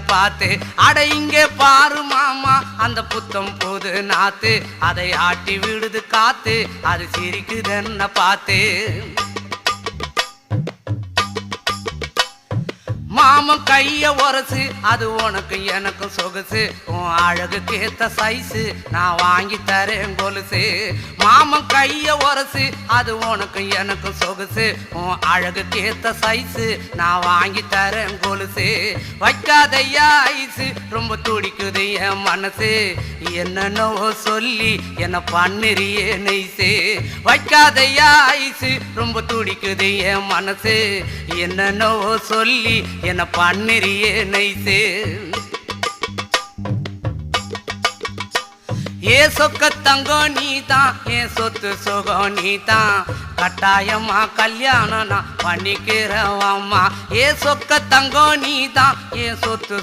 பார்த்து அட இங்கே பாரு மாமா அந்த புத்தம் புது நாத்து அதை ஆட்டி விடுது காத்து அது சிரிக்குதுன்ன பார்த்து மாமன் கைய உரசு அது உனக்கு எனக்கு சொகுசு உன் அழகுக்கு ஏத்த சைஸு நான் வாங்கி தரேன் கொலுசு மாமன் கைய உரசு அது உனக்கு எனக்கு சொகுசு உன் அழகுக்கு ஏத்த சைஸு நான் வாங்கி தரேன் கொலுசு வைக்காதையா ஐசு ரொம்ப துடிக்குது என் மனசு என்னன்னோ சொல்லி என்ன பண்ணிரியே நெய்சு வைக்காதையா ஐசு ரொம்ப துடிக்குது என் மனசு என்னன்னோ சொல்லி என்ன பண்ணிரியே நைசே ஏ சொக்க தங்கம் நீதான் என் சொத்து சுகம் நீதான் கட்டாயமா கல்யாணம் நான் பண்ணிக்கிறேன் அம்மா ஏ சொக்க தங்கம் நீதான் என் சொத்து